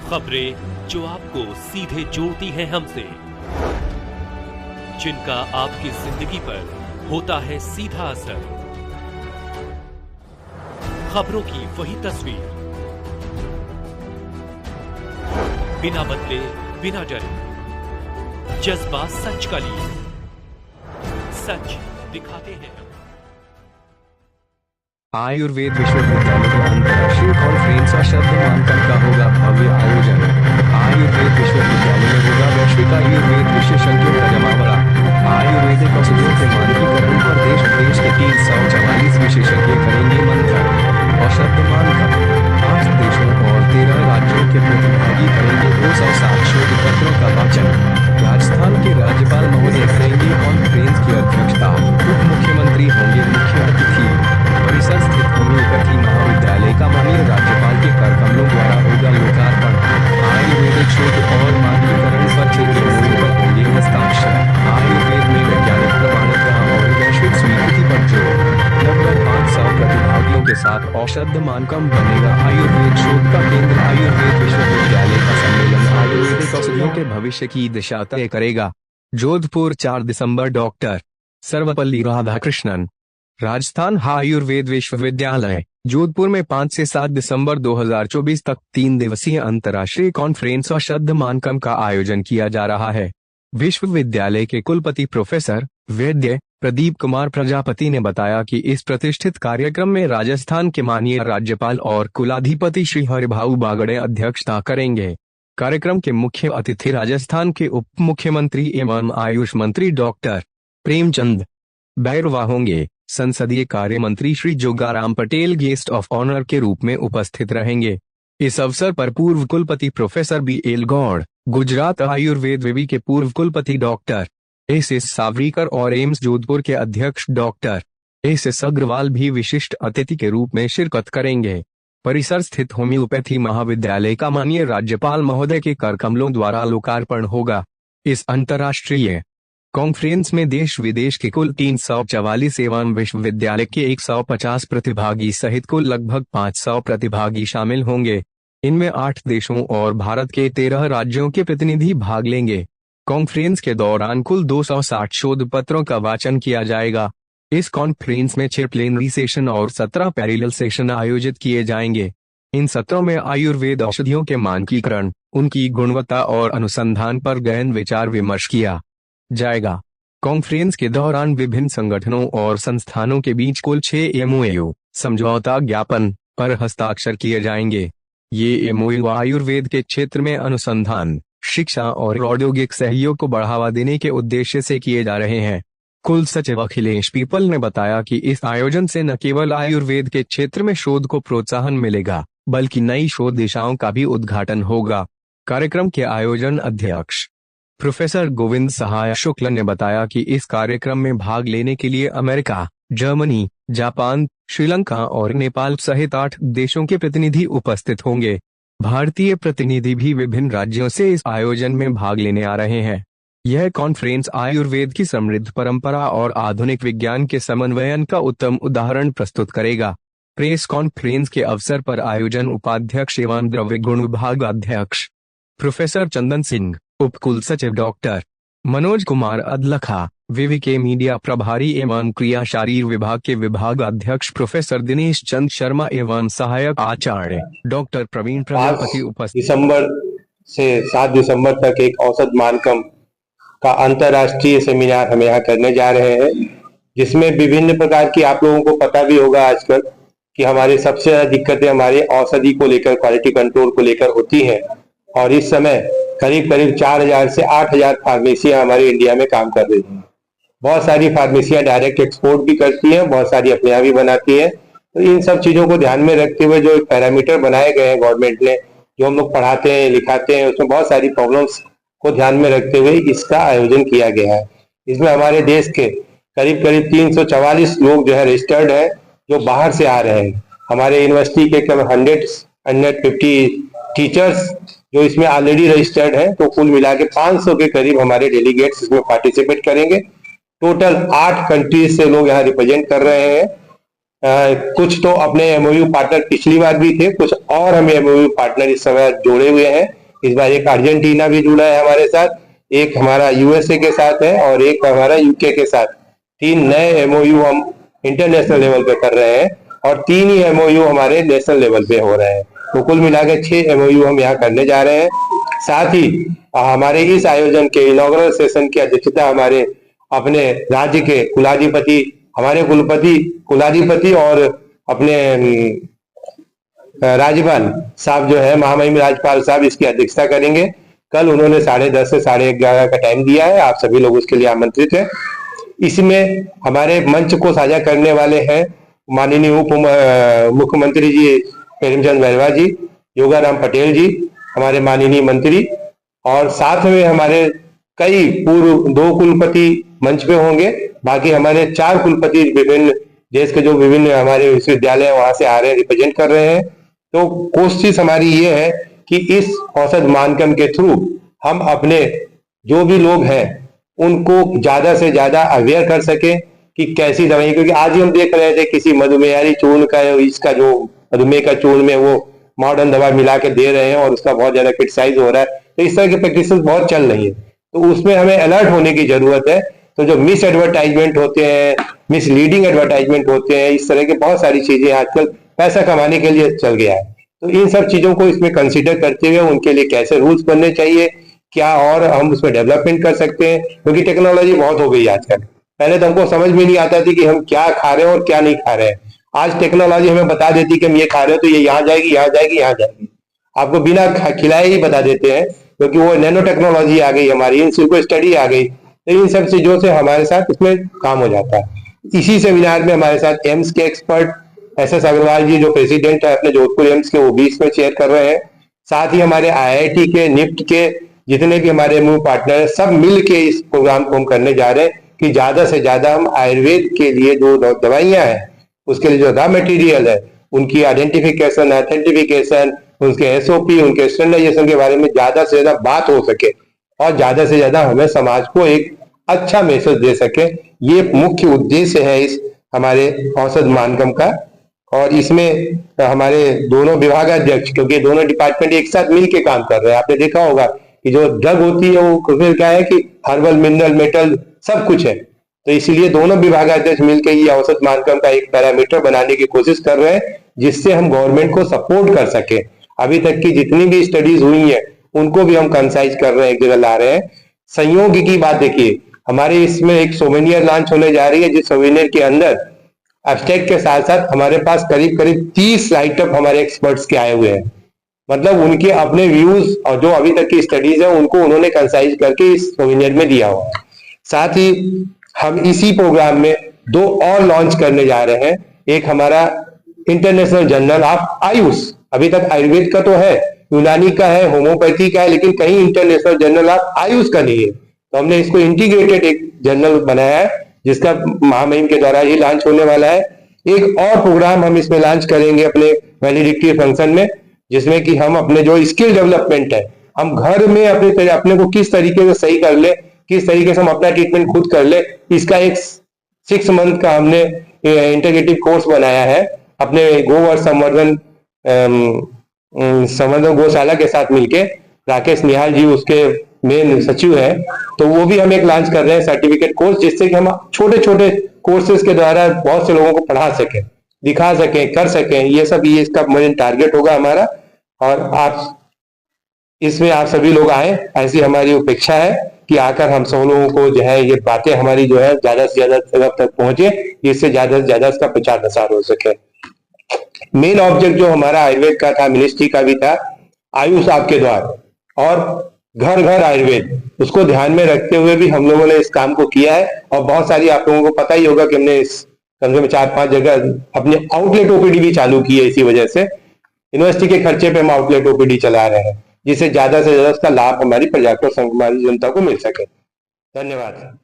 खबरें जो आपको सीधे जोड़ती हैं हमसे, जिनका आपकी जिंदगी पर होता है सीधा असर। खबरों की वही तस्वीर, बिना बदले बिना डरे, जज्बा सच का लिए, सच दिखाते हैं। आयुर्वेद विश्वविद्यालय में अंतर्राष्ट्रीय कॉन्फ्रेंस और शब्द मानकम का होगा भव्य आयोजन। आयुर्वेद विश्वविद्यालय में होगा वैश्विक आयुर्वेद विशेषज्ञों का जमावड़ा। आयुर्वेदिक औषधियों के मानकीकरण पर देश विदेश के 344 विशेषज्ञ करेंगे मंथन। और शब्द मानकम 8 देशों और 13 राज्यों के प्रतिभागी करेंगे 260 शोध पत्रों का वाचन। राजस्थान के राज्यपाल महोदय करेंगे कॉन्फ्रेंस की अध्यक्षता। उप मुख्यमंत्री होंगे मुख्य अतिथि। परिसर स्थित होम्योपैथी महाविद्यालय का माननीय राज्यपाल के कर कमलों द्वारा होगा लोकार्पण। आयुर्वेदिक शोध और मानकीकरण पर 6 एमओयू पर होंगे हस्ताक्षर। आयुर्वेद में वैज्ञानिक प्रमाणिकता और वैश्विक स्वीकृति पर जोर। लगभग 500 प्रतिभागियों के साथ औषध मानकम बनेगा आयुर्वेद शोध का केंद्र। आयुर्वेद विश्वविद्यालय का सम्मेलन आयुर्वेदिक औषधियों के भविष्य की दिशा तय करेगा। जोधपुर 4 दिसंबर डॉक्टर सर्वपल्ली राधाकृष्णन। राजस्थान आयुर्वेद विश्वविद्यालय जोधपुर में 5 से 7 दिसंबर 2024 तक 3 दिवसीय अंतर्राष्ट्रीय कॉन्फ्रेंस और शब्द मानकम का आयोजन किया जा रहा है। विश्वविद्यालय के कुलपति प्रोफेसर वैद्य प्रदीप कुमार प्रजापति ने बताया कि इस प्रतिष्ठित कार्यक्रम में राजस्थान के माननीय राज्यपाल और कुलाधिपति श्री हरिभाऊ बागड़े अध्यक्षता करेंगे। कार्यक्रम के मुख्य अतिथि राजस्थान के उप मुख्यमंत्री एवं आयुष मंत्री डॉक्टर प्रेमचंद बैरवा होंगे। संसदीय कार्य मंत्री Shri Jogaram Patel guest of honour के रूप में उपस्थित रहेंगे। इस अवसर पर पूर्व कुलपति प्रोफेसर BL गौड़, गुजरात आयुर्वेद विवि के पूर्व कुलपति डॉक्टर SS सावरीकर और एम्स जोधपुर के अध्यक्ष डॉक्टर SS अग्रवाल भी विशिष्ट अतिथि के रूप में शिरकत करेंगे। परिसर स्थित होम्योपैथी महाविद्यालय का माननीय राज्यपाल महोदय के कर कमलों द्वारा लोकार्पण होगा। इस अंतर्राष्ट्रीय कॉन्फ्रेंस में देश विदेश के कुल 344 एवं विश्वविद्यालय के 150 प्रतिभागी सहित कुल लगभग 500 प्रतिभागी शामिल होंगे। इनमें 8 देशों और भारत के 13 राज्यों के प्रतिनिधि भाग लेंगे। कॉन्फ्रेंस के दौरान कुल 260 शोध पत्रों का वाचन किया जाएगा। इस कॉन्फ्रेंस में 6 प्लेनरी सेशन और 17 पैरेलल सेशन आयोजित किए जाएंगे। इन सत्रों में आयुर्वेद औषधियों के मानकीकरण, उनकी गुणवत्ता और अनुसंधान पर गहन विचार विमर्श किया जाएगा। कॉन्फ्रेंस के दौरान विभिन्न संगठनों और संस्थानों के बीच कुल 6 MOU समझौता ज्ञापन पर हस्ताक्षर किए जाएंगे। ये MOU आयुर्वेद के क्षेत्र में अनुसंधान, शिक्षा और औद्योगिक सहयोग को बढ़ावा देने के उद्देश्य से किए जा रहे हैं। कुल सचिव अखिलेश पीपल ने बताया कि इस आयोजन से न केवल आयुर्वेद के क्षेत्र में शोध को प्रोत्साहन मिलेगा, बल्कि नई शोध दिशाओं का भी उद्घाटन होगा। कार्यक्रम के आयोजन अध्यक्ष प्रोफेसर गोविंद सहाय शुक्ल ने बताया कि इस कार्यक्रम में भाग लेने के लिए अमेरिका, जर्मनी, जापान, श्रीलंका और नेपाल सहित 8 देशों के प्रतिनिधि उपस्थित होंगे। भारतीय प्रतिनिधि भी विभिन्न राज्यों से इस आयोजन में भाग लेने आ रहे हैं। यह कॉन्फ्रेंस आयुर्वेद की समृद्ध परंपरा और आधुनिक विज्ञान के समन्वयन का उत्तम उदाहरण प्रस्तुत करेगा। प्रेस कॉन्फ्रेंस के अवसर पर आयोजन उपाध्यक्ष एवं द्रव्य गुण विभाग अध्यक्ष प्रोफेसर चंदन सिंह, उप कुल सचिव डॉक्टर मनोज कुमार अदलखा, विवि के मीडिया प्रभारी एवं क्रिया शारीर विभाग के विभाग अध्यक्ष प्रोफेसर दिनेश चंद शर्मा एवं सहायक आचार्य डॉक्टर प्रवीण प्रजापति उपस्थित। दिसंबर से 7 दिसंबर तक एक औषध मानकम का अंतर्राष्ट्रीय सेमिनार हम यहाँ करने जा रहे हैं, जिसमें विभिन्न प्रकार की, आप लोगों को पता भी होगा आजकल कि हमारे सबसे ज्यादा दिक्कतें हमारे औषधि को लेकर, क्वालिटी कंट्रोल को लेकर होती हैं। और इस समय करीब करीब 4000 से 8000 फार्मेसियां हमारे इंडिया में काम कर रही हैं। बहुत सारी फार्मेसियां डायरेक्ट एक्सपोर्ट भी करती हैं, बहुत सारी अपने यहाँ भी बनाती हैं। तो इन सब चीजों को ध्यान में रखते हुए जो एक पैरामीटर बनाए गए हैं गवर्नमेंट ने, जो हम लोग पढ़ाते हैं लिखाते हैं, उसमें बहुत सारी प्रॉब्लम्स को ध्यान में रखते हुए इसका आयोजन किया गया है। इसमें हमारे देश के करीब करीब 344 लोग जो है रजिस्टर्ड है, जो बाहर से आ रहे हैं। हमारे यूनिवर्सिटी के करीब 150 टीचर्स जो इसमें ऑलरेडी रजिस्टर्ड हैं, तो कुल मिला के 500 के करीब हमारे डेलीगेट्स इसमें पार्टिसिपेट करेंगे। टोटल 8 कंट्रीज से लोग यहाँ रिप्रेजेंट कर रहे हैं। कुछ तो अपने एमओयू पार्टनर पिछली बार भी थे, कुछ और हम एमओयू पार्टनर इस समय जोड़े हुए हैं। इस बार एक अर्जेंटीना भी जुड़ा है हमारे साथ, एक हमारा यूएसए के साथ है और एक हमारा यूके के साथ। 3 नए एमओयू हम इंटरनेशनल लेवल पे कर रहे हैं और 3 ही एमओयू हमारे नेशनल लेवल पे हो रहे हैं। तो कुल मिला के 6 एमओयू हम यहाँ करने जा रहे हैं। साथ ही हमारे इस आयोजन के इनॉग्रल सेशन की अध्यक्षता हमारे अपने राज्य के कुलाधिपति, हमारे कुलाधिपति और अपने राज्यपाल साहब जो है, महामहिम राज्यपाल साहब इसकी अध्यक्षता करेंगे। कल उन्होंने 10:30 से 11:30 का टाइम दिया है, आप सभी लोग उसके लिए आमंत्रित हैं। इसमें हमारे मंच को साझा करने वाले हैं माननीय उप मुख्यमंत्री जी प्रेमचंद बैरवा जी, योगाराम पटेल जी, हमारे माननीय मंत्री, और साथ में हमारे कई पूर्व 2 कुलपति मंच पे होंगे। बाकी हमारे 4 कुलपति विभिन्न देश के जो विभिन्न हमारे विश्वविद्यालय वहां से आ रहे हैं, रिप्रेजेंट कर रहे हैं। तो कोशिश हमारी ये है कि इस औसत मानकम के थ्रू हम अपने जो भी लोग हैं उनको ज्यादा से ज्यादा अवेयर कर सके कि कैसी दवाई, क्योंकि आज ही हम देख रहे थे किसी मधुमेहारी चूर्ण का, इसका जो मधुमेह का चूर्ण में वो मॉडर्न दवा मिला के दे रहे हैं और उसका बहुत ज्यादा क्रिटिसाइज हो रहा है। तो इस तरह की प्रैक्टिस बहुत चल रही है, तो उसमें हमें अलर्ट होने की जरूरत है। तो जो मिस एडवर्टाइजमेंट होते हैं, मिसलीडिंग एडवर्टाइजमेंट होते हैं, इस तरह की बहुत सारी चीजें आजकल पैसा कमाने के लिए चल गया है। तो इन सब चीजों को इसमें कंसीडर करते हुए उनके लिए कैसे रूल्स बनने चाहिए, क्या और हम उसमें डेवलपमेंट कर सकते हैं, क्योंकि टेक्नोलॉजी बहुत हो गई आजकल। पहले तो हमको समझ में नहीं आता थी कि हम क्या खा रहे हैं और क्या नहीं खा रहे हैं। आज टेक्नोलॉजी हमें बता देती कि हम ये खा रहे हैं तो ये यहाँ जाएगी, यहाँ जाएगी, यहाँ जाएगी, आपको बिना खिलाए ही बता देते हैं, क्योंकि वो नैनो टेक्नोलॉजी आ गई हमारी, इन सिल्को स्टडी आ गई। तो इन सब चीजों से हमारे साथ इसमें काम हो जाता है। इसी सेमिनार में हमारे साथ एम्स के एक्सपर्ट SS अग्रवाल जी जो प्रेसिडेंट है अपने जोधपुर एम्स के, वो भी इसमें शेयर कर रहे हैं। साथ ही हमारे IIT के, निफ्ट के जितने भी हमारे मूव पार्टनर है, सब मिल के इस प्रोग्राम को हम करने जा रहे हैं कि ज्यादा से ज्यादा हम आयुर्वेद के लिए जो दवाइयां हैं, उसके लिए जो रॉ मटेरियल है, उनकी आइडेंटिफिकेशन, ऑथेंटिफिकेशन, उसके SOP, उनके स्टैंडर्डाइजेशन के बारे में ज्यादा से ज्यादा बात हो सके और ज्यादा से ज्यादा हमें समाज को एक अच्छा मैसेज दे सके। ये मुख्य उद्देश्य है इस हमारे औसत मानकम का। और इसमें हमारे दोनों विभागाध्यक्ष, क्योंकि दोनों डिपार्टमेंट एक साथ मिलके काम कर रहे हैं, आपने देखा होगा कि जो ड्रग होती है वो उसमें क्या है कि हर्बल, मिनरल, मेटल सब कुछ है। तो इसीलिए दोनों विभागाध्यक्ष मिलकर ये औसत मानकम का एक पैरामीटर बनाने की कोशिश कर रहे हैं, जिससे हम गवर्नमेंट को सपोर्ट कर सके। अभी तक की जितनी भी स्टडीज हुई है उनको भी हम कंसाइज कर रहे हैं, एक जगह ला रहे हैं। संयोग की बात देखिए, हमारे इसमें एक सोवेनियर लॉन्च होने जा रही है, जिस सोवेनियर के अंदर एब्स्ट्रैक्ट के साथ साथ हमारे पास करीब करीब 30 राइटअप हमारे एक्सपर्ट्स के आए हुए हैं। मतलब उनके अपने व्यूज और जो अभी तक की स्टडीज है उनको उन्होंने कंसाइज करके इस सोवेनियर में दिया हुआ। साथ ही हम इसी प्रोग्राम में 2 और लॉन्च करने जा रहे हैं। एक हमारा इंटरनेशनल जर्नल ऑफ आयुष, अभी तक आयुर्वेद का तो है, यूनानी का है, होम्योपैथी का है, लेकिन कहीं इंटरनेशनल जर्नल ऑफ आयुष का नहीं है। तो हमने इसको इंटीग्रेटेड एक जर्नल बनाया है, जिसका महामहिम के द्वारा ही लॉन्च होने वाला है। एक और प्रोग्राम हम इसमें लॉन्च करेंगे अपने वैलिडिटी फंक्शन में, जिसमें कि हम अपने जो स्किल डेवलपमेंट है, हम घर में अपने को किस तरीके से सही कर ले, किस तरीके से हम अपना ट्रीटमेंट खुद कर ले, इसका एक 6 मंथ का हमने इंटीग्रेटिव कोर्स बनाया है अपने गोवर्ध संवर्धन गौशाला के साथ मिलके। राकेश निहाल जी उसके मेन सचिव है, तो वो भी हम एक लॉन्च कर रहे हैं सर्टिफिकेट कोर्स, जिससे कि हम छोटे छोटे कोर्सेज के द्वारा बहुत से लोगों को पढ़ा सकें, दिखा सकें, कर सकें। ये सब ये इसका मेन टारगेट होगा हमारा। और आप इसमें आप सभी लोग आए, ऐसी हमारी अपेक्षा है कि आकर हम सब लोगों को जो है ये बातें हमारी जो है ज्यादा से ज्यादा जगह तक पहुंचे, जिससे ज्यादा से ज्यादा इसका प्रचार प्रसार हो सके। मेन ऑब्जेक्ट जो हमारा आयुर्वेद का था, मिनिस्ट्री का भी था, आयुष आपके द्वार और घर घर आयुर्वेद, उसको ध्यान में रखते हुए भी हम लोगों ने इस काम को किया है। और बहुत सारी, आप लोगों को पता ही होगा कि हमने इस कम से कम 4-5 जगह अपने आउटलेट OPD भी चालू की है। इसी वजह से यूनिवर्सिटी के खर्चे पे हम आउटलेट OPD चला रहे हैं, जिससे ज्यादा से ज्यादा उसका लाभ हमारी प्रजा को, हमारी जनता को मिल सके। धन्यवाद।